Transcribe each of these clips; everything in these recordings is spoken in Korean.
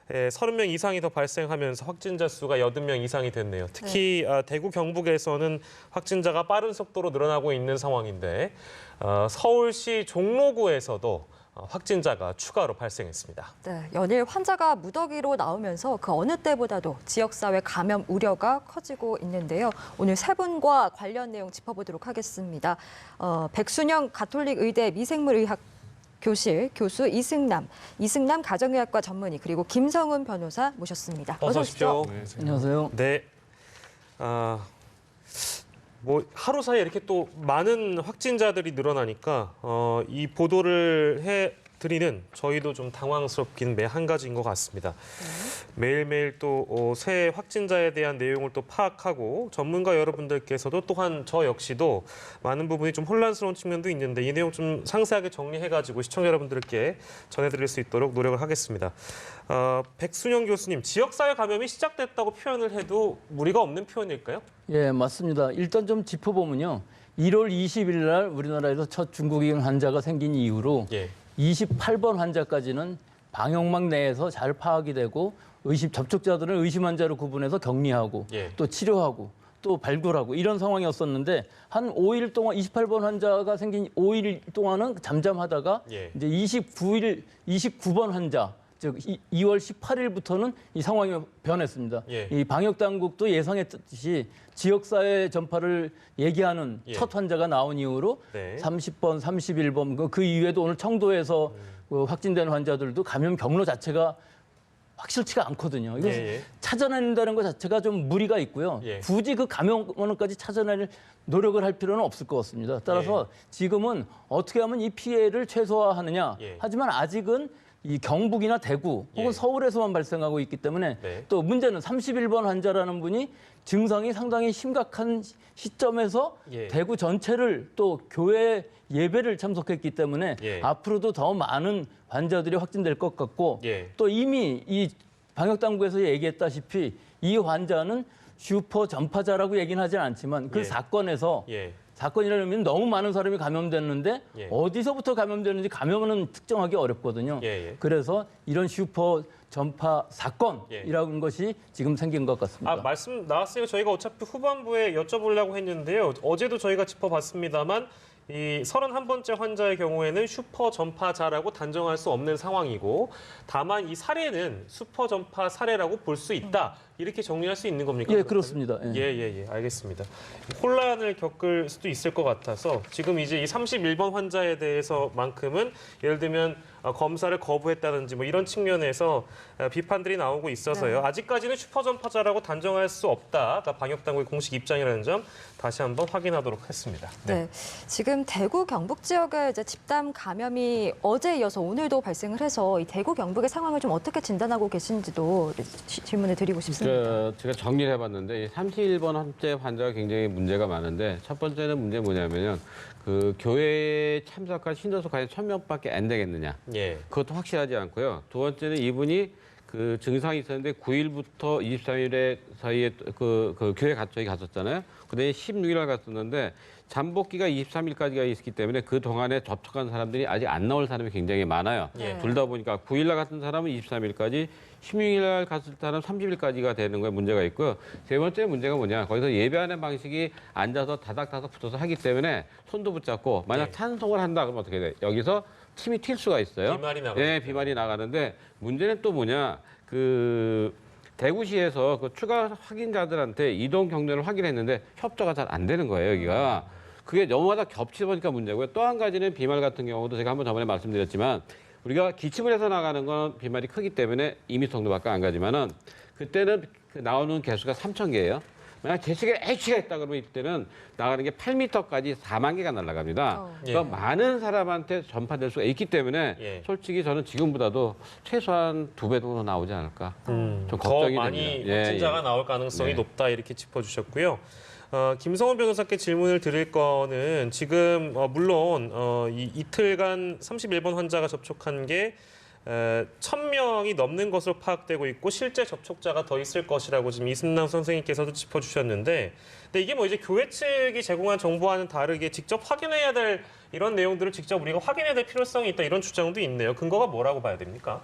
30명 이상이 더 발생하면서 확진자 수가 80명 이상이 됐네요. 특히 대구 경북에서는 확진자가 빠른 속도로 늘어나고 있는 상황인데 서울시 종로구에서도 확진자가 추가로 발생했습니다. 네, 연일 환자가 무더기로 나오면서 그 어느 때보다도 지역사회 감염 우려가 커지고 있는데요. 오늘 세 분과 관련 내용 짚어보도록 하겠습니다. 백순영 가톨릭의대 미생물의학 교실 교수 이승남 가정의학과 전문의 그리고 김성훈 변호사 모셨습니다. 어서 오십시오. 네, 안녕하세요. 네. 뭐 하루 사이에 이렇게 또 많은 확진자들이 늘어나니까 이 보도를 해드리는 저희도 좀 당황스럽긴 매 한 가지인 것 같습니다. 매일매일 또 새 확진자에 대한 내용을 또 파악하고 전문가 여러분들께서도 또한 저 역시도 많은 부분이 좀 혼란스러운 측면도 있는데 이 내용 좀 상세하게 정리해가지고 시청자 여러분들께 전해드릴 수 있도록 노력을 하겠습니다. 백순영 교수님, 지역사회 감염이 시작됐다고 표현을 해도 무리가 없는 표현일까요? 예, 맞습니다. 일단 좀 짚어보면요. 1월 20일 날 우리나라에서 첫 중국인 환자가 생긴 이후로 28번 환자까지는 방역망 내에서 잘 파악이 되고 접촉자들은 의심 환자로 구분해서 격리하고 또 치료하고 또 발굴하고 이런 상황이었었는데 한 5일 동안 28번 환자가 생긴 5일 동안은 잠잠하다가 이제 29번 환자 즉 2월 18일부터는 이 상황이 변했습니다. 이 방역 당국도 예상했듯이 지역사회 전파를 얘기하는 첫 환자가 나온 이후로 30번, 31번 그 이후에도 오늘 청도에서 확진된 환자들도 감염 경로 자체가 확실치가 않거든요. 이거 찾아낸다는 것 자체가 좀 무리가 있고요. 굳이 그 감염원까지 찾아낼 노력을 할 필요는 없을 것 같습니다. 따라서 지금은 어떻게 하면 이 피해를 최소화하느냐. 하지만 아직은 이 경북이나 대구 혹은 서울에서만 발생하고 있기 때문에 또 문제는 31번 환자라는 분이 증상이 상당히 심각한 시점에서 대구 전체를 또 교회 예배를 참석했기 때문에 앞으로도 더 많은 환자들이 확진될 것 같고 또 이미 이 방역당국에서 얘기했다시피 이 환자는 슈퍼 전파자라고 얘기는 하진 않지만 그 사건에서 사건이라면 너무 많은 사람이 감염됐는데 어디서부터 감염됐는지 감염은 특정하기 어렵거든요. 그래서 이런 슈퍼 전파 사건이라는 것이 지금 생긴 것 같습니다. 말씀 나왔으니까 저희가 어차피 후반부에 여쭤보려고 했는데요. 어제도 저희가 짚어봤습니다만 이 31번째 환자의 경우에는 슈퍼 전파자라고 단정할 수 없는 상황이고 다만 이 사례는 슈퍼 전파 사례라고 볼 수 있다. 이렇게 정리할 수 있는 겁니까? 예, 그렇습니다. 알겠습니다. 혼란을 겪을 수도 있을 것 같아서 지금 이제 이 31번 환자에 대해서만큼은 예를 들면 검사를 거부했다든지 뭐 이런 측면에서 비판들이 나오고 있어서요. 아직까지는 슈퍼 전파자라고 단정할 수 없다가 방역당국의 공식 입장이라는 점 다시 한번 확인하도록 했습니다. 네, 지금 대구 경북 지역에 이제 집단 감염이 어제 이어서 오늘도 발생을 해서 이 대구 경북의 상황을 좀 어떻게 진단하고 계신지도 질문을 드리고 싶습니다. 제가 정리를 해봤는데 31번 환자가 굉장히 문제가 많은데 첫 번째는 문제 뭐냐면요. 그 교회에 참석한 신도수 과연 1000명밖에 안 되겠느냐. 그것도 확실하지 않고요. 두 번째는 이분이 그 증상이 있었는데 9일부터 23일 사이에 그 교회 저희 갔었잖아요. 그다음에 16일 날 갔었는데 잠복기가 23일까지가 있기 때문에 그 동안에 접촉한 사람들이 아직 안 나올 사람이 굉장히 많아요. 둘 다 보니까 9일 날 갔던 사람은 23일까지, 16일 날 갔을 때는 30일까지가 되는 거에 문제가 있고요. 세 번째 문제가 뭐냐. 거기서 예배하는 방식이 앉아서 다닥다닥 붙어서 하기 때문에 손도 붙잡고 만약 찬송을 한다 그러면 어떻게 돼? 여기서 침이 튈 수가 있어요. 비말이 나가요. 비말이 나가는데 문제는 또 뭐냐. 대구시에서 그 추가 확진자들한테 이동 경로를 확인했는데 협조가 잘 안 되는 거예요, 여기가. 그게 너무나 겹치다 보니까 문제고요. 또 한 가지는 비말 같은 경우도 제가 한번 저번에 말씀드렸지만 우리가 기침을 해서 나가는 건 비말이 크기 때문에 2m 정도밖에 안 가지만은 그때는 나오는 개수가 3,000개예요. 만약 제시가 H가 있다 그러면 이때는 나가는 게 8m까지 4만 개가 날아갑니다. 그러니까 많은 사람한테 전파될 수가 있기 때문에 솔직히 저는 지금보다도 최소한 2배 정도 나오지 않을까. 좀 걱정이 더 많이 됩니다. 확진자가 나올 가능성이 높다 이렇게 짚어주셨고요. 김성훈 변호사께 질문을 드릴 거는 지금 물론 이틀간 31번 환자가 접촉한 게 1,000명이 넘는 것으로 파악되고 있고 실제 접촉자가 더 있을 것이라고 지금 이승남 선생님께서도 짚어주셨는데 근데 이게 뭐 이제 교회 측이 제공한 정보와는 다르게 직접 확인해야 될 이런 내용들을 직접 우리가 확인해야 될 필요성이 있다 이런 주장도 있네요. 근거가 뭐라고 봐야 됩니까?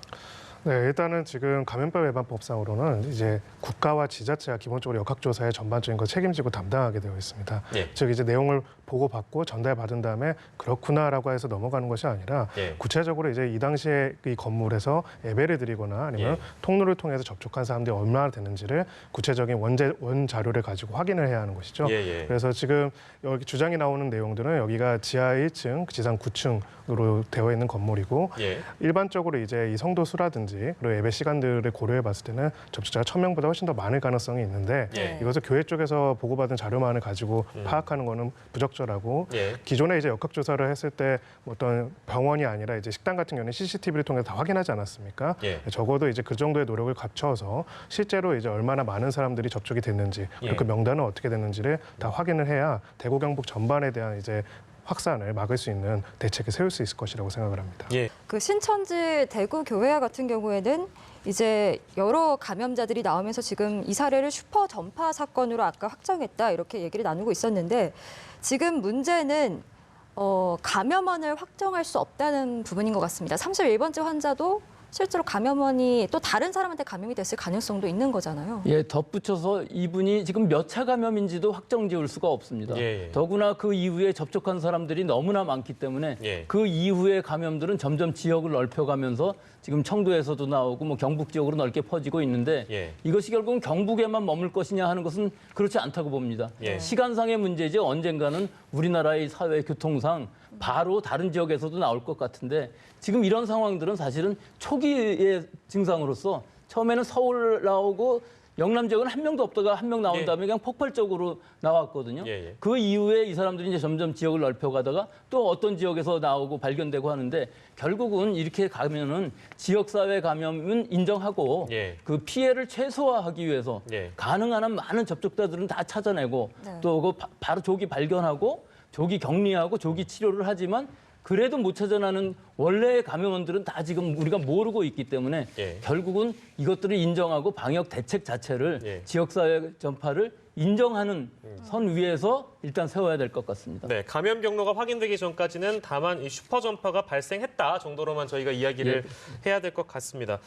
네, 일단은 지금 감염병 예방법상으로는 이제 국가와 지자체가 기본적으로 역학조사의 전반적인 걸 책임지고 담당하게 되어 있습니다. 예. 즉 이제 내용을 보고받고 전달받은 다음에 그렇구나라고 해서 넘어가는 것이 아니라 예. 구체적으로 이제 이 당시에 이 건물에서 예배를 드리거나 아니면 예. 통로를 통해서 접촉한 사람들이 얼마나 되는지를 구체적인 원 자료를 가지고 확인을 해야 하는 것이죠. 예. 그래서 지금 여기 주장이 나오는 내용들은 여기가 지하 1층, 지상 9층으로 되어 있는 건물이고 예. 일반적으로 이제 이 성도 수라든지 그리고 예배 시간들을 고려해 봤을 때는 접촉자가 1,000명보다 훨씬 더 많을 가능성이 있는데 예. 이것을 교회 쪽에서 보고받은 자료만을 가지고 파악하는 거는 부적절하고 예. 기존에 이제 역학조사를 했을 때 어떤 병원이 아니라 이제 식당 같은 경우는 CCTV를 통해서 다 확인하지 않았습니까? 예. 적어도 이제 그 정도의 노력을 갖춰서 실제로 이제 얼마나 많은 사람들이 접촉이 됐는지 그리고 예. 그 명단은 어떻게 됐는지를 다 확인을 해야 대구 경북 전반에 대한 이제 확산을 막을 수 있는 대책을 세울 수 있을 것이라고 생각을 합니다. 예. 그 신천지 대구 교회와 같은 경우에는 이제 여러 감염자들이 나오면서 지금 이 사례를 슈퍼 전파 사건으로 아까 확정했다 이렇게 얘기를 나누고 있었는데 지금 문제는 감염원을 확정할 수 없다는 부분인 것 같습니다. 31번째 환자도 실제로 감염원이 또 다른 사람한테 감염이 됐을 가능성도 있는 거잖아요. 예, 덧붙여서 이분이 지금 몇 차 감염인지도 확정 지을 수가 없습니다. 예. 더구나 그 이후에 접촉한 사람들이 너무나 많기 때문에 예. 그 이후에 감염들은 점점 지역을 넓혀가면서 지금 청도에서도 나오고 뭐 경북 지역으로 넓게 퍼지고 있는데 예. 이것이 결국은 경북에만 머물 것이냐 하는 것은 그렇지 않다고 봅니다. 예. 시간상의 문제지 언젠가는 우리나라의 사회 교통상 바로 다른 지역에서도 나올 것 같은데 지금 이런 상황들은 사실은 초기의 증상으로서 처음에는 서울 나오고 영남 지역은 한 명도 없다가 한 명 나온 예. 다음에 그냥 폭발적으로 나왔거든요. 예. 그 이후에 이 사람들이 이제 점점 지역을 넓혀가다가 또 어떤 지역에서 나오고 발견되고 하는데 결국은 이렇게 가면은 지역사회 감염은 인정하고 예. 그 피해를 최소화하기 위해서 예. 가능한 한 많은 접촉자들은 다 찾아내고 네. 또 그 바로 조기 발견하고 조기 격리하고 조기 치료를 하지만 그래도 못 찾아나는 원래의 감염원들은 다 지금 우리가 모르고 있기 때문에 예. 결국은 이것들을 인정하고 방역 대책 자체를 예. 지역사회 전파를 인정하는 선 위에서 일단 세워야 될 것 같습니다. 네, 감염 경로가 확인되기 전까지는 다만 이 슈퍼 전파가 발생했다 정도로만 저희가 이야기를 해야 될 것 같습니다.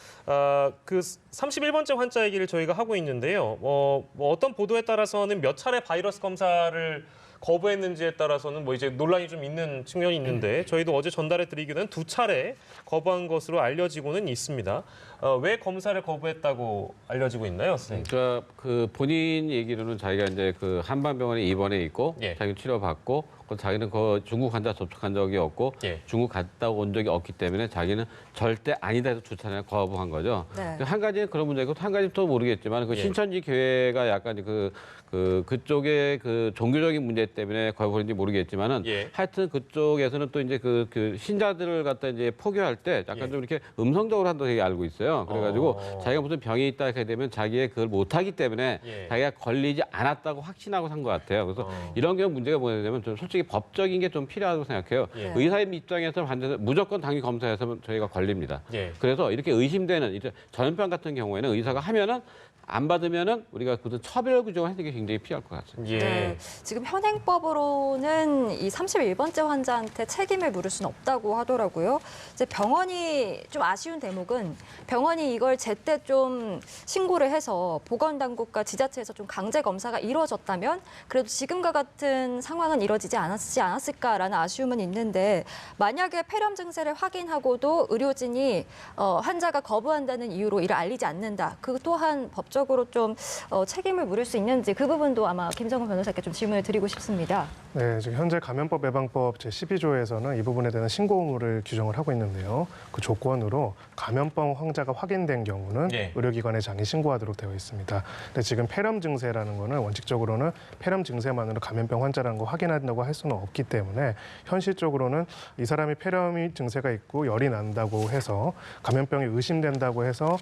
그 31번째 환자 얘기를 저희가 하고 있는데요. 뭐 어떤 보도에 따라서는 몇 차례 바이러스 검사를 거부했는지에 따라서는 뭐 이제 논란이 좀 있는 측면이 있는데 저희도 어제 전달해 드리기는 2차례 거부한 것으로 알려지고는 있습니다. 왜 검사를 거부했다고 알려지고 있나요, 선생님? 그러니까 그 본인 얘기로는 자기가 이제 그 한방병원에 입원해 있고 예. 자기 치료받고 자기는 그 중국 환자 접촉한 적이 없고 예. 중국 갔다 온 적이 없기 때문에 자기는 절대 아니다 해서 주차를 거부한 거죠. 네. 한 가지는 그런 문제고 한 가지는 또 모르겠지만 그 예. 신천지 교회가 약간 그쪽의 그 종교적인 문제 때문에 거부했는지 모르겠지만은 예. 하여튼 그쪽에서는 또 이제 그 신자들을 갖다 이제 포교할 때 약간 예. 좀 이렇게 음성적으로 한다고 되게 알고 있어요. 그래가지고 자기가 자기가 무슨 병이 있다 하게 되면 자기의 그걸 못하기 때문에 예. 자기가 걸리지 않았다고 확신하고 산 것 같아요. 그래서 이런 경우 문제가 뭐냐면 좀 솔직히 법적인 게 좀 필요하다고 생각해요. 예. 의사의 입장에서 환자 무조건 당일 검사해서 저희가 걸립니다. 예. 그래서 이렇게 의심되는 이제 전염병 같은 경우에는 의사가 하면은 안 받으면은 우리가 무슨 처벌 규정을 하는 게 굉장히 필요할 것 같습니다. 예. 네, 지금 현행법으로는 이 31번째 환자한테 책임을 물을 수는 없다고 하더라고요. 이제 병원이 좀 아쉬운 대목은 병원이 이걸 제때 좀 신고를 해서 보건당국과 지자체에서 좀 강제 검사가 이루어졌다면 그래도 지금과 같은 상황은 이루어지지 않았을까라는 아쉬움은 있는데 만약에 폐렴 증세를 확인하고도 의료진이 환자가 거부한다는 이유로 이를 알리지 않는다. 그 또한 법적으로 좀 책임을 물을 수 있는지 그 부분도 아마 김정은 변호사께 좀 질문을 드리고 싶습니다. 네, 지금 현재 감염법 예방법 제12조에서는 이 부분에 대한 신고 의무를 규정을 하고 있는데요. 그 조건으로 감염병 환자가 확인된 경우는 예. 의료기관에 장기 신고하도록 되어 있습니다. 근데 지금 폐렴 증세라는 거는 원칙적으로는 폐렴 증세만으로 감염병 환자라는 거 확인한다고 할 수는 없기 때문에 현실적으로는 이 사람이 폐렴이 증세가 있고 열이 난다고 해서 감염병이 의심된다고 해서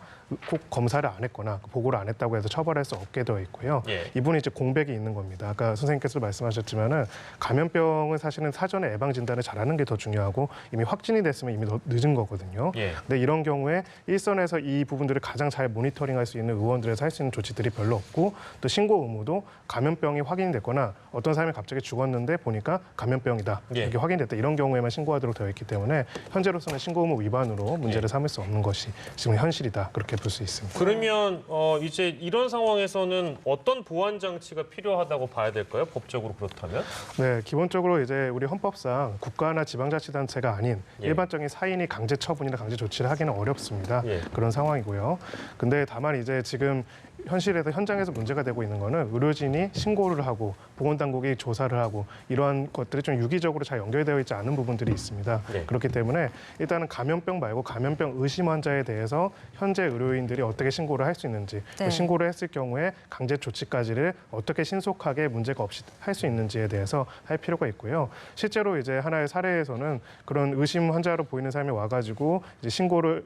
꼭 검사를 안 했거나 보고를 안 했다고 해서 처벌할 수 없게 되어 있고요. 예. 이분이 이제 공백이 있는 겁니다. 아까 선생님께서 말씀하셨지만은 감염병은 사실은 사전에 예방 진단을 잘하는 게 더 중요하고 이미 확진이 됐으면 이미 더 늦은 거거든요. 예. 근데 이런 경우에 일선에서 이 부분들을 가장 잘 모니터링할 수 있는 의원들에서 할 수 있는 조치들이 별로 없고 또 신고 의무도 감염병이 확인됐거나 어떤 사람이 갑자기 죽었는데 보니까 보니까 감염병이다 이렇게 확인됐다 이런 경우에만 신고하도록 되어 있기 때문에 현재로서는 신고 의무 위반으로 문제를 삼을 수 없는 것이 지금 현실이다 그렇게 볼 수 있습니다. 그러면 이제 이런 상황에서는 어떤 보완 장치가 필요하다고 봐야 될까요? 법적으로 그렇다면? 네, 기본적으로 이제 우리 헌법상 국가나 지방자치단체가 아닌 일반적인 사인이 강제 처분이나 강제 조치를 하기는 어렵습니다. 그런 상황이고요. 근데 다만 이제 지금 현실에서 현장에서 문제가 되고 있는 거는 의료진이 신고를 하고 보건당국이 조사를 하고 이러한 것들이 좀 유기적으로 잘 연결되어 있지 않은 부분들이 있습니다. 그렇기 때문에 일단은 감염병 말고 감염병 의심 환자에 대해서 현재 의료인들이 어떻게 신고를 할 수 있는지 그 신고를 했을 경우에 강제 조치까지를 어떻게 신속하게 문제가 없이 할 수 있는지에 대해서 할 필요가 있고요. 실제로 이제 하나의 사례에서는 그런 의심 환자로 보이는 사람이 와가지고 이제 신고를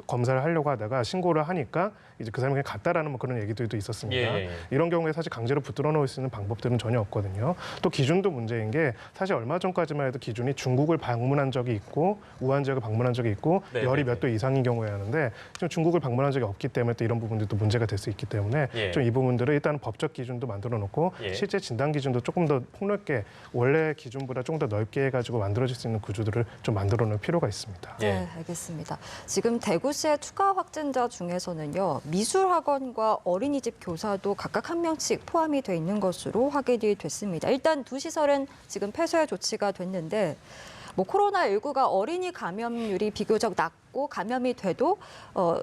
검사를 하려고 하다가 신고를 하니까 이제 그 사람이 그냥 갔다라는 뭐 그런 얘기들도 있었습니다. 이런 경우에 사실 강제로 붙들어 놓을 수 있는 방법들은 전혀 없거든요. 또 기준도 문제인 게 사실 얼마 전까지만 해도 기준이 중국을 방문한 적이 있고 우한 지역을 방문한 적이 있고 열이 몇 도 이상인 경우에 하는데 지금 중국을 방문한 적이 없기 때문에 또 이런 부분들도 문제가 될 수 있기 때문에 좀 이 부분들을 일단 법적 기준도 만들어 놓고 실제 진단 기준도 조금 더 폭넓게 원래 기준보다 조금 더 넓게 해가지고 만들어질 수 있는 구조들을 좀 만들어 놓을 필요가 있습니다. 네, 알겠습니다. 지금 대구시의 추가 확진자 중에서는요. 미술학원과 어린이집 교사도 각각 한 명씩 포함이 돼 있는 것으로 확인이 됐습니다. 일단 두 시설은 지금 폐쇄 조치가 됐는데 코로나19가 어린이 감염률이 비교적 낮고 감염이 돼도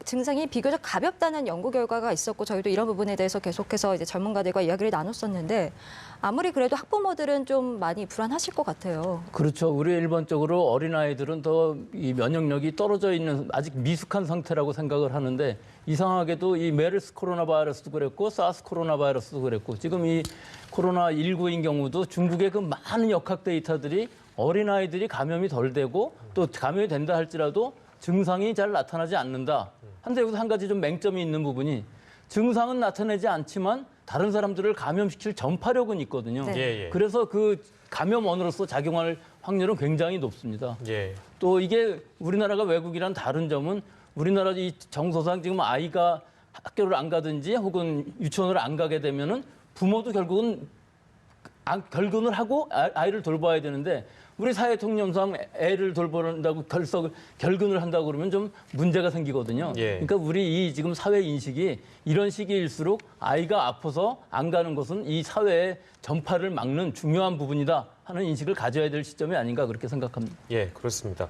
증상이 비교적 가볍다는 연구 결과가 있었고 저희도 이런 부분에 대해서 계속해서 이제 전문가들과 이야기를 나눴었는데 아무리 그래도 학부모들은 좀 많이 불안하실 것 같아요. 그렇죠. 우리 일반적으로 어린아이들은 더 이 면역력이 떨어져 있는 아직 미숙한 상태라고 생각을 하는데 이상하게도 이 메르스 코로나 바이러스도 그랬고 사스 코로나 바이러스도 그랬고 지금 이 코로나19인 경우도 중국의 그 많은 역학 데이터들이 어린아이들이 감염이 덜 되고 또 감염이 된다 할지라도 증상이 잘 나타나지 않는다. 한데 여기서 한 가지 좀 맹점이 있는 부분이 증상은 나타내지 않지만 다른 사람들을 감염시킬 전파력은 있거든요. 그래서 그 감염원으로서 작용할 확률은 굉장히 높습니다. 또 이게 우리나라가 외국이란 다른 점은 우리나라 이 정서상 지금 아이가 학교를 안 가든지 혹은 유치원을 안 가게 되면은 부모도 결국은 결근을 하고 아이를 돌봐야 되는데 우리 사회 통념상 애를 돌본다고 결근을 한다고 그러면 좀 문제가 생기거든요. 그러니까 우리 이 지금 사회 인식이 이런 시기일수록 아이가 아파서 안 가는 것은 이 사회의 전파를 막는 중요한 부분이다 하는 인식을 가져야 될 시점이 아닌가 그렇게 생각합니다. 예, 그렇습니다.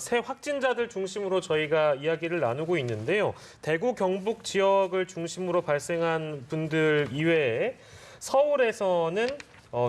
새 확진자들 중심으로 저희가 이야기를 나누고 있는데요. 대구, 경북 지역을 중심으로 발생한 분들 이외에 서울에서는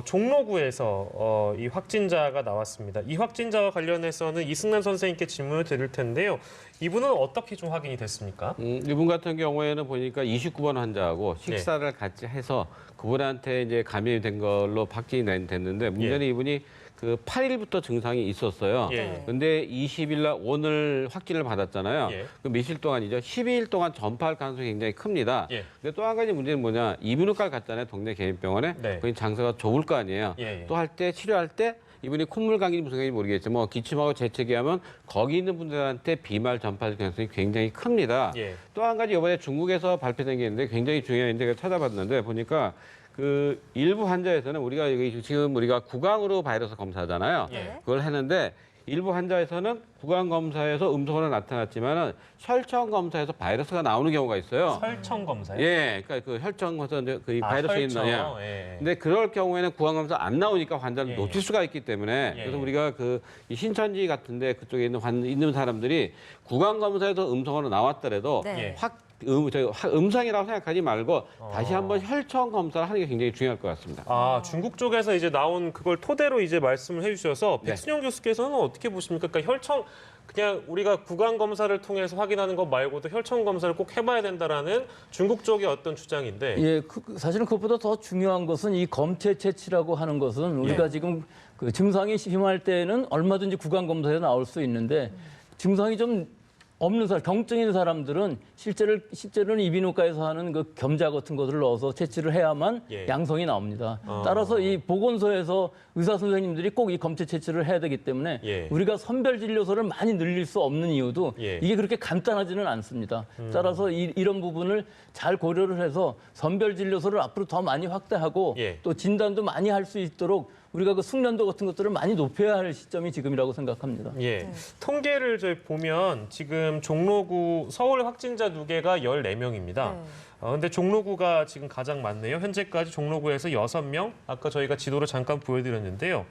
종로구에서 이 확진자가 나왔습니다. 이 확진자와 관련해서는 이승남 선생님께 질문을 드릴 텐데요. 이분은 어떻게 좀 확인이 됐습니까? 이분 같은 경우에는 보니까 29번 환자하고 식사를 같이 해서 그분한테 이제 감염이 된 걸로 확진이 됐는데 문제는 이분이 그 8일부터 증상이 있었어요. 근데 20일 날 오늘 확진을 받았잖아요. 그 며칠 동안이죠. 12일 동안 전파할 가능성이 굉장히 큽니다. 근데 또 한 가지 문제는 뭐냐. 이비인후과를 갔잖아요. 동네 개인병원에. 거기 장소가 좁을 거 아니에요. 또 할 때 치료할 때 이분이 콧물 감기인지 무슨 감기인지 모르겠지만 뭐 기침하고 재채기하면 거기 있는 분들한테 비말 전파할 가능성이 굉장히 큽니다. 또 한 가지 이번에 중국에서 발표된 게 있는데 굉장히 중요한 인데가 찾아봤는데 보니까 그 일부 환자에서는 우리가 여기 지금 우리가 구강으로 바이러스 검사하잖아요. 그걸 했는데 일부 환자에서는 구강 검사에서 음성으로 나타났지만은 혈청 검사에서 바이러스가 나오는 경우가 있어요. 혈청 검사요? 예, 그러니까 그 혈청 검사 그 바이러스 있느냐. 근데 그럴 경우에는 구강 검사 안 나오니까 환자를 놓칠 수가 있기 때문에 그래서 우리가 그 이 신천지 같은데 그쪽에 있는 사람들이 구강 검사에서 음성으로 나왔더라도 음성이라고 생각하지 말고 다시 한번 혈청 검사를 하는 게 굉장히 중요할 것 같습니다. 아, 중국 쪽에서 이제 나온 그걸 토대로 이제 말씀을 해주셔서 백순영 교수께서는 어떻게 보십니까? 그러니까 혈청 그냥 우리가 구강 검사를 통해서 확인하는 것 말고도 혈청 검사를 꼭 해봐야 된다라는 중국 쪽의 어떤 주장인데. 예, 사실은 그것보다 더 중요한 것은 이 검체 채취라고 하는 것은 우리가 지금 그 증상이 심할 때는 얼마든지 구강 검사에 나올 수 있는데 증상이 좀 없는 사람, 경증인 사람들은 실제로는 이비인후과에서 하는 그 겸자 같은 것을 넣어서 채취를 해야만 양성이 나옵니다. 따라서 이 보건소에서 의사 선생님들이 꼭 이 검체 채취를 해야 되기 때문에 우리가 선별 진료소를 많이 늘릴 수 없는 이유도 이게 그렇게 간단하지는 않습니다. 따라서 이런 부분을 잘 고려를 해서 선별 진료소를 앞으로 더 많이 확대하고 또 진단도 많이 할 수 있도록 우리가 그 숙련도 같은 것들을 많이 높여야 할 시점이 지금이라고 생각합니다. 예. 네. 통계를 저희 보면 지금 종로구 서울 확진자 누계가 14명입니다. 네. 근데 종로구가 지금 가장 많네요. 현재까지 종로구에서 6명, 아까 저희가 지도를 잠깐 보여드렸는데요.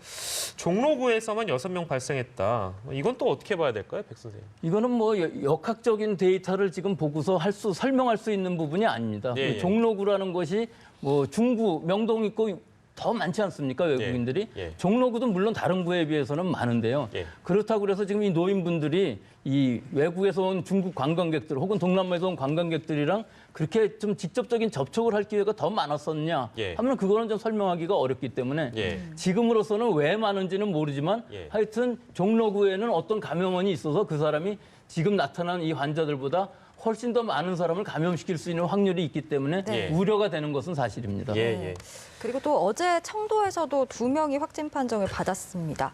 종로구에서만 6명 발생했다. 이건 또 어떻게 봐야 될까요, 백 선생님? 이거는 뭐 역학적인 데이터를 지금 보고서 설명할 수 있는 부분이 아닙니다. 예, 예. 그 종로구라는 것이 뭐 중구, 명동 있고 더 많지 않습니까, 외국인들이? 예. 종로구도 물론 다른 구에 비해서는 많은데요. 예. 그렇다고 그래서 지금 이 노인분들이 이 외국에서 온 중국 관광객들 혹은 동남아에서 온 관광객들이랑 그렇게 좀 직접적인 접촉을 할 기회가 더 많았었냐 예. 하면 그거는 좀 설명하기가 어렵기 때문에 예. 지금으로서는 왜 많은지는 모르지만 예. 하여튼 종로구에는 어떤 감염원이 있어서 그 사람이 지금 나타난 이 환자들보다 훨씬 더 많은 사람을 감염시킬 수 있는 확률이 있기 때문에 네. 우려가 되는 것은 사실입니다. 예, 예. 그리고 또 어제 청도에서도 2명이 확진 판정을 받았습니다.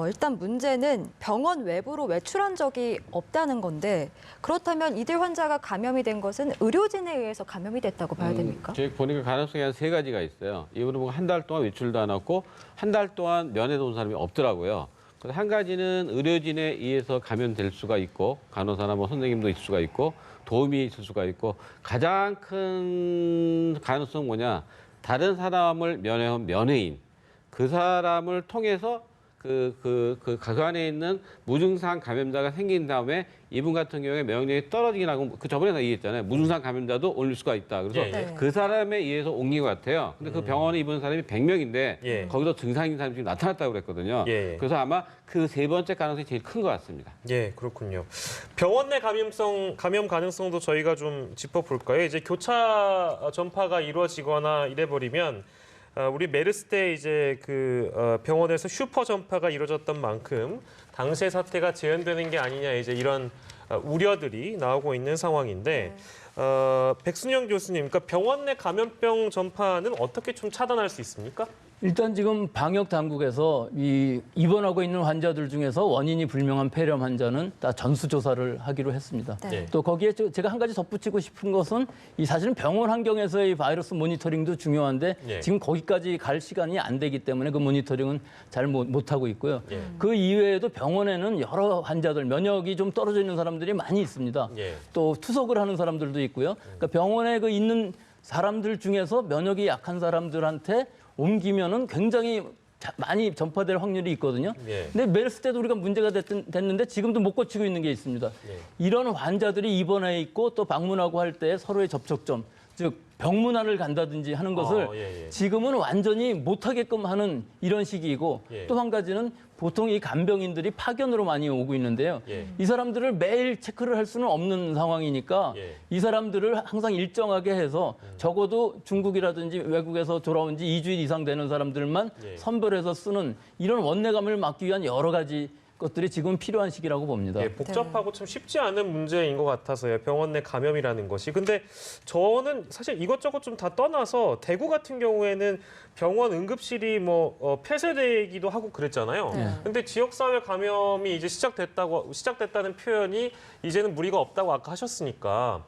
일단 문제는 병원 외부로 외출한 적이 없다는 건데 그렇다면 이들 환자가 감염이 된 것은 의료진에 의해서 감염이 됐다고 봐야 됩니까? 저희 보니까 가능성이 한 3가지가 있어요. 이분은 뭐 한 달 동안 외출도 안 했고 한 달 동안 면회도 온 사람이 없더라고요. 그래서 한 가지는 의료진에 의해서 감염될 수가 있고 간호사나 뭐 선생님도 있을 수가 있고 도움이 있을 수가 있고 가장 큰 가능성은 뭐냐? 다른 사람을 면회한 면회인 그 사람을 통해서 그 안에 있는 무증상 감염자가 생긴 다음에 이분 같은 경우에 면역력이 떨어지긴 하고 그 저번에 다 얘기했잖아요. 무증상 감염자도 올 수가 있다. 그래서 예, 예. 그 사람에 의해서 옮긴 것 같아요. 근데 그 병원에 입은 사람이 100명인데 예. 거기서 증상인 사람이 지금 나타났다고 그랬거든요. 예, 예. 그래서 아마 그 3번째 가능성이 제일 큰 것 같습니다. 예, 그렇군요. 병원 내 감염 가능성도 저희가 좀 짚어볼까요? 이제 교차 전파가 이루어지거나 이래버리면 우리 메르스 때 이제 병원에서 슈퍼 전파가 이루어졌던 만큼 당시의 사태가 재현되는 게 아니냐 이제 이런 우려들이 나오고 있는 상황인데 백순영 교수님, 그러니까 병원 내 감염병 전파는 어떻게 좀 차단할 수 있습니까? 일단 지금 방역 당국에서 이 입원하고 있는 환자들 중에서 원인이 불명한 폐렴 환자는 다 전수 조사를 하기로 했습니다. 네. 또 거기에 제가 한 가지 덧붙이고 싶은 것은 이 사실은 병원 환경에서의 바이러스 모니터링도 중요한데 예. 지금 거기까지 갈 시간이 안 되기 때문에 그 모니터링은 잘 못 하고 있고요. 예. 그 이외에도 병원에는 여러 환자들 면역이 좀 떨어져 있는 사람들이 많이 있습니다. 예. 또 투석을 하는 사람들도 있고요. 그러니까 병원에 있는 사람들 중에서 면역이 약한 사람들한테 옮기면은 굉장히 많이 전파될 확률이 있거든요. 예. 근데 메르스 때도 우리가 문제가 됐는데 지금도 못 고치고 있는 게 있습니다. 예. 이런 환자들이 입원해 있고 또 방문하고 할 때 서로의 접촉점, 즉 병문안을 간다든지 하는 것을 예, 예. 지금은 완전히 못하게끔 하는 이런 시기이고 예. 또 한 가지는 보통 이 간병인들이 파견으로 많이 오고 있는데요. 예. 이 사람들을 매일 체크를 할 수는 없는 상황이니까 예. 이 사람들을 항상 일정하게 해서 적어도 중국이라든지 외국에서 돌아온 지 2주일 이상 되는 사람들만 예. 선별해서 쓰는 이런 원내감을 막기 위한 여러 가지 것들이 지금 필요한 시기라고 봅니다. 예, 복잡하고 참 쉽지 않은 문제인 것 같아서요. 병원 내 감염이라는 것이. 근데 저는 사실 이것저것 좀 다 떠나서 대구 같은 경우에는 병원 응급실이 폐쇄되기도 하고 그랬잖아요. 네. 근데 지역사회 감염이 이제 시작됐다는 표현이 이제는 무리가 없다고 아까 하셨으니까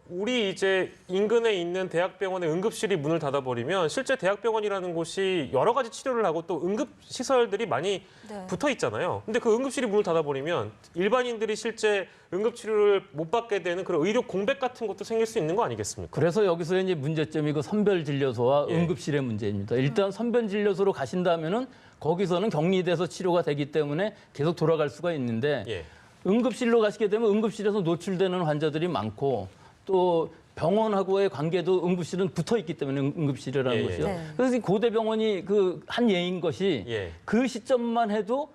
우리 이제 인근에 있는 대학병원의 응급실이 문을 닫아버리면 실제 대학병원이라는 곳이 여러 가지 치료를 하고 또 응급시설들이 많이 네. 붙어 있잖아요. 근데 그 응급실이 문을 닫아버리면 일반인들이 실제 응급치료를 못 받게 되는 그런 의료 공백 같은 것도 생길 수 있는 거 아니겠습니까? 그래서 여기서 이제 문제점이 그 선별진료소와 예. 응급실의 문제입니다. 일단 선별진료소로 가신다면은 거기서는 격리돼서 치료가 되기 때문에 계속 돌아갈 수가 있는데 예. 응급실로 가시게 되면 응급실에서 노출되는 환자들이 많고 또 병원하고의 관계도 응급실은 붙어 있기 때문에 응급실이라는 예, 예. 것이요. 네. 그래서 이 고대병원이 한 예인 것이 예. 그 시점만 해도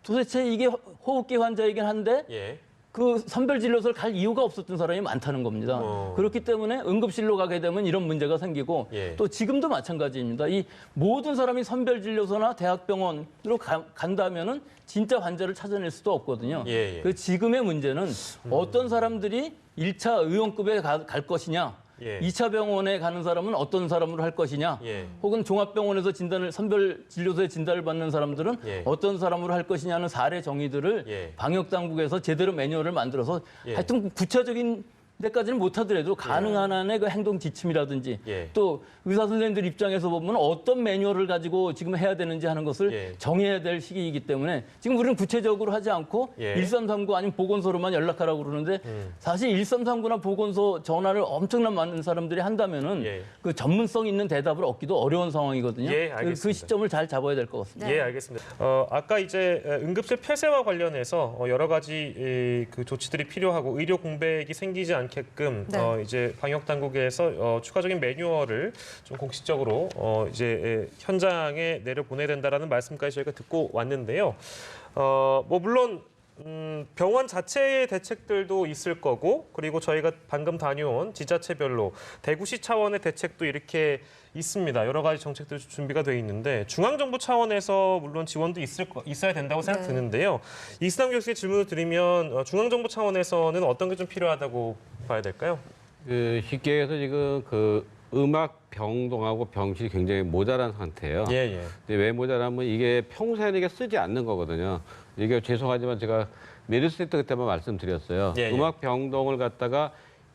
도대체 이게 호흡기 환자이긴 한데 예. 그 선별진료소를 갈 이유가 없었던 사람이 많다는 겁니다. 그렇기 때문에 응급실로 가게 되면 이런 문제가 생기고 예. 또 지금도 마찬가지입니다. 이 모든 사람이 선별진료소나 대학병원으로 간다면은 진짜 환자를 찾아낼 수도 없거든요. 예, 예. 그 지금의 문제는 어떤 사람들이 1차 의원급에 갈 것이냐, 예. 2차 병원에 가는 사람은 어떤 사람으로 할 것이냐, 예. 혹은 종합병원에서 선별진료소에 진단을 받는 사람들은 예. 어떤 사람으로 할 것이냐는 사례 정의들을 예. 방역당국에서 제대로 매뉴얼을 만들어서 예. 하여튼 구체적인 데까지는 못하더라도 가능한 한의 그 행동 지침이라든지 예. 또 의사 선생님들 입장에서 보면 어떤 매뉴얼을 가지고 지금 해야 되는지 하는 것을 예. 정해야 될 시기이기 때문에 지금 우리는 구체적으로 하지 않고 예. 1339 아니면 보건소로만 연락하라고 그러는데 사실 1339나 보건소 전화를 엄청난 많은 사람들이 한다면은 예. 그 전문성 있는 대답을 얻기도 어려운 상황이거든요. 예, 그 알겠습니다. 시점을 잘 잡아야 될 것 같습니다. 예, 알겠습니다. 아까 이제 응급실 폐쇄와 관련해서 여러 가지 그 조치들이 필요하고 의료 공백이 생기지 않게끔 네. 이제 방역 당국에서 추가적인 매뉴얼을 좀 공식적으로 이제 현장에 내려 보내야 된다라는 말씀까지 저희가 듣고 왔는데요. 뭐 물론 병원 자체의 대책들도 있을 거고 그리고 저희가 방금 다녀온 지자체별로 대구시 차원의 대책도 이렇게 있습니다. 여러 가지 정책들이 준비가 돼 있는데 중앙정부 차원에서 물론 지원도 있어야 된다고 생각 네. 드는데요. 이수남 교수의 질문을 드리면 중앙정부 차원에서는 어떤 게 좀 필요하다고 봐야 될까요? 그 쉽게 해서 지금 그 음악 병동하고 병실이 굉장히 모자란 상태예요. 예, 예. 근데 왜 모자라면 이게 평소에는 이게 쓰지 않는 거거든요. 이게 죄송하지만 제가 메르스 때 그때만 말씀드렸어요. 예, 예. 음악 병동을 갖다가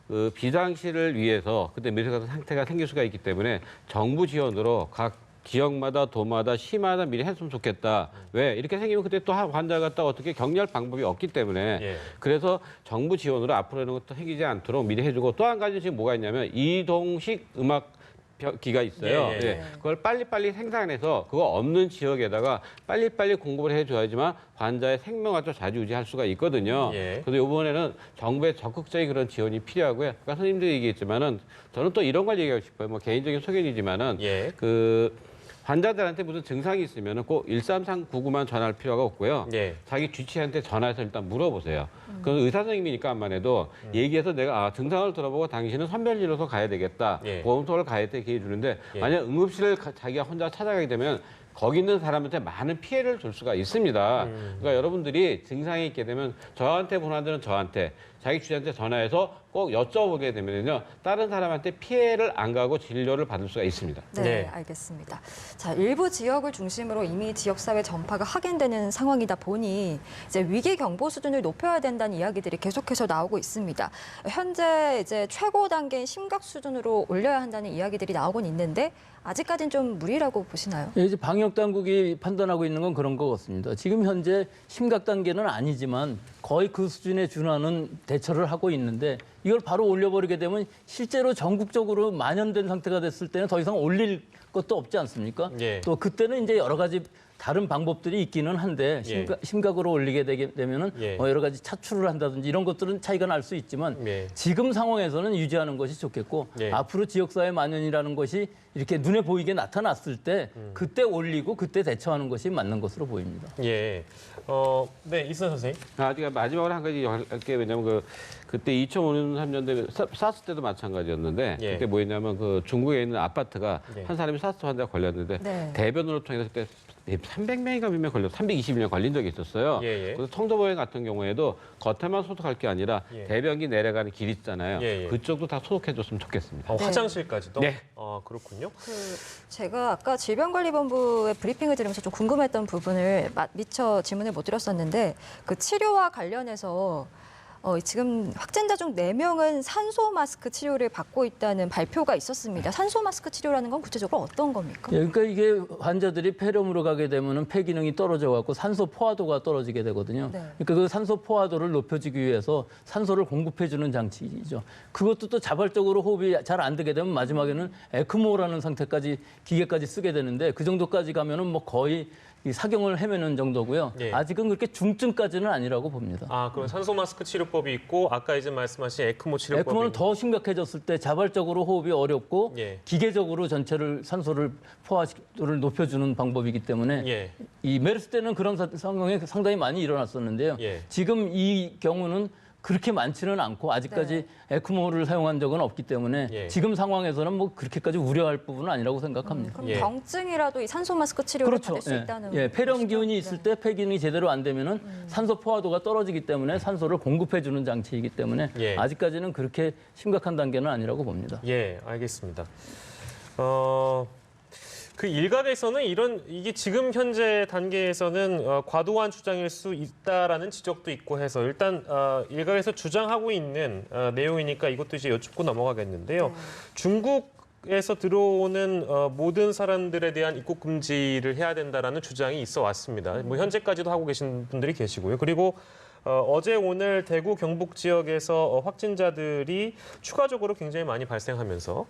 그 비상시를 위해서 그때 메르스 같은 상태가 생길 수가 있기 때문에 정부 지원으로 각 지역마다 도마다 시마다 미리 했으면 좋겠다. 왜? 이렇게 생기면 그때 또 환자를 갖다 어떻게 격리할 방법이 없기 때문에 예. 그래서 정부 지원으로 앞으로 이런 것도 생기지 않도록 미리 해주고 또 한 가지 지금 뭐가 있냐면 이동식 음악 기가 있어요. 예, 예. 예. 그걸 빨리빨리 생산해서 그거 없는 지역에다가 빨리빨리 공급을 해줘야지만 환자의 생명을 또 좌지우지할 수가 있거든요. 예. 그래서 이번에는 정부의 적극적인 그런 지원이 필요하고요. 아까 선생님도 얘기했지만은 저는 또 이런 걸 얘기하고 싶어요. 뭐 개인적인 소견이지만은 예. 그 환자들한테 무슨 증상이 있으면은 꼭 13399만 전화할 필요가 없고요. 예. 자기 주치의한테 전화해서 일단 물어보세요. 그건 의사 선생님이니까 안만 해도 얘기해서 내가 증상을 들어보고 당신은 선별진료소 가야 되겠다. 예. 보험소를 가야 돼 얘기해 주는데 예. 만약 응급실을 자기가 혼자 찾아가게 되면 거기 있는 사람한테 많은 피해를 줄 수가 있습니다. 그러니까 여러분들이 증상이 있게 되면 저한테 보내는 저한테 자기 주치의한테 전화해서 꼭 여쭤보게 되면요 다른 사람한테 피해를 안 가고 진료를 받을 수가 있습니다. 네, 네. 알겠습니다. 자, 일부 지역을 중심으로 이미 지역사회 전파가 확인되는 상황이다 보니 이제 위기 경보 수준을 높여야 된다는 이야기들이 계속해서 나오고 있습니다. 현재 이제 최고 단계인 심각 수준으로 올려야 한다는 이야기들이 나오곤 있는데 아직까지는 좀 무리라고 보시나요? 예, 이제 방역 당국이 판단하고 있는 건 그런 것 같습니다. 지금 현재 심각 단계는 아니지만 거의 그 수준에 준하는 대처를 하고 있는데 이걸 바로 올려버리게 되면 실제로 전국적으로 만연된 상태가 됐을 때는 더 이상 올릴 것도 없지 않습니까? 예. 또 그때는 이제 여러 가지 다른 방법들이 있기는 한데 예. 심각으로 올리게 되면은 예. 여러 가지 차출을 한다든지 이런 것들은 차이가 날 수 있지만 예. 지금 상황에서는 유지하는 것이 좋겠고 예. 앞으로 지역사회 만연이라는 것이 이렇게 눈에 보이게 나타났을 때 그때 올리고 그때 대처하는 것이 맞는 것으로 보입니다. 예. 네, 이수남 선생님. 제가 마지막으로 한 가지 할게 왜냐면 그때 2005년 3년도에 사스 때도 마찬가지였는데 예. 그때 뭐였냐면 그 중국에 있는 아파트가 예. 한 사람이 사스 환자가 걸렸는데 네. 대변으로 통해서 그때 300명인가 몇 명 걸려서 321명 걸린 적이 있었어요. 예, 예. 그래서 청도보행 같은 경우에도 겉에만 소독할 게 아니라 예. 대변기 내려가는 길 있잖아요. 예, 예. 그쪽도 다 소독해줬으면 좋겠습니다. 네. 화장실까지도? 네. 그렇군요. 제가 아까 질병관리본부의 브리핑을 들으면서 좀 궁금했던 부분을 미처 질문을 못 드렸었는데 그 치료와 관련해서 지금 확진자 중 4명은 산소 마스크 치료를 받고 있다는 발표가 있었습니다. 산소 마스크 치료라는 건 구체적으로 어떤 겁니까? 예, 그러니까 이게 환자들이 폐렴으로 가게 되면은 폐 기능이 떨어져 갖고 산소 포화도가 떨어지게 되거든요. 네. 그러니까 그 산소 포화도를 높여주기 위해서 산소를 공급해 주는 장치이죠. 그것도 또 자발적으로 호흡이 잘 안 되게 되면 마지막에는 에크모라는 상태까지 기계까지 쓰게 되는데 그 정도까지 가면은 뭐 거의 이 사경을 헤매는 정도고요. 예. 아직은 그렇게 중증까지는 아니라고 봅니다. 그럼 산소 마스크 치료법이 있고 아까 이제 말씀하신 에크모 치료법이 에크모는 더 심각해졌을 때 자발적으로 호흡이 어렵고 예. 기계적으로 전체를 산소를 포화도를 높여주는 방법이기 때문에 예. 이 메르스 때는 그런 상황이 상당히 많이 일어났었는데요. 예. 지금 이 경우는 그렇게 많지는 않고 아직까지 에크모를 사용한 적은 없기 때문에 예. 지금 상황에서는 뭐 그렇게까지 우려할 부분은 아니라고 생각합니다. 그럼 예. 병증이라도 이 산소 마스크 치료를 그렇죠. 받을 수 예. 있다는 예, 폐렴 것이죠? 기운이 네. 있을 때 폐 기능이 제대로 안 되면은 산소 포화도가 떨어지기 때문에 산소를 공급해 주는 장치이기 때문에 예. 아직까지는 그렇게 심각한 단계는 아니라고 봅니다. 예, 알겠습니다. 그 일각에서는 이게 지금 현재 단계에서는 과도한 주장일 수 있다라는 지적도 있고 해서 일단 일각에서 주장하고 있는 내용이니까 이것도 이제 여쭙고 넘어가겠는데요. 중국에서 들어오는 모든 사람들에 대한 입국 금지를 해야 된다라는 주장이 있어 왔습니다. 뭐 현재까지도 하고 계신 분들이 계시고요. 그리고 어제 오늘 대구 경북 지역에서 확진자들이 추가적으로 굉장히 많이 발생하면서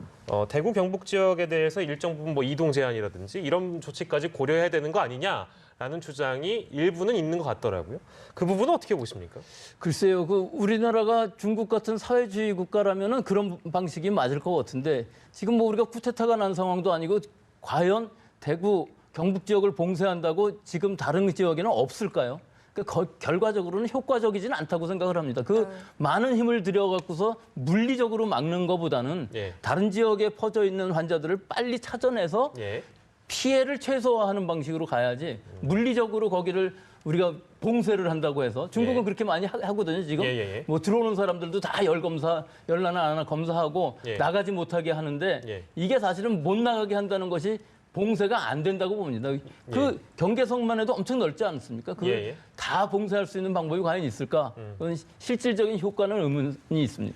대구 경북 지역에 대해서 일정 부분 뭐 이동 제한이라든지 이런 조치까지 고려해야 되는 거 아니냐라는 주장이 일부는 있는 것 같더라고요. 그 부분은 어떻게 보십니까? 글쎄요, 우리나라가 중국 같은 사회주의 국가라면은 그런 방식이 맞을 것 같은데 지금 뭐 우리가 쿠데타가 난 상황도 아니고 과연 대구 경북 지역을 봉쇄한다고 지금 다른 지역에는 없을까요? 결과적으로는 효과적이지는 않다고 생각을 합니다. 많은 힘을 들여갖고서 물리적으로 막는 것보다는 다른 지역에 퍼져 있는 환자들을 빨리 찾아내서 피해를 최소화하는 방식으로 가야지 물리적으로 거기를 우리가 봉쇄를 한다고 해서 중국은 그렇게 많이 하거든요. 지금 뭐 들어오는 사람들도 다 열나나 안 하나 검사하고 나가지 못하게 하는데 이게 사실은 못 나가게 한다는 것이 봉쇄가 안 된다고 봅니다. 경계선만 해도 엄청 넓지 않습니까? 그걸 다 봉쇄할 수 있는 방법이 과연 있을까? 그건 실질적인 효과는 의문이 있습니다.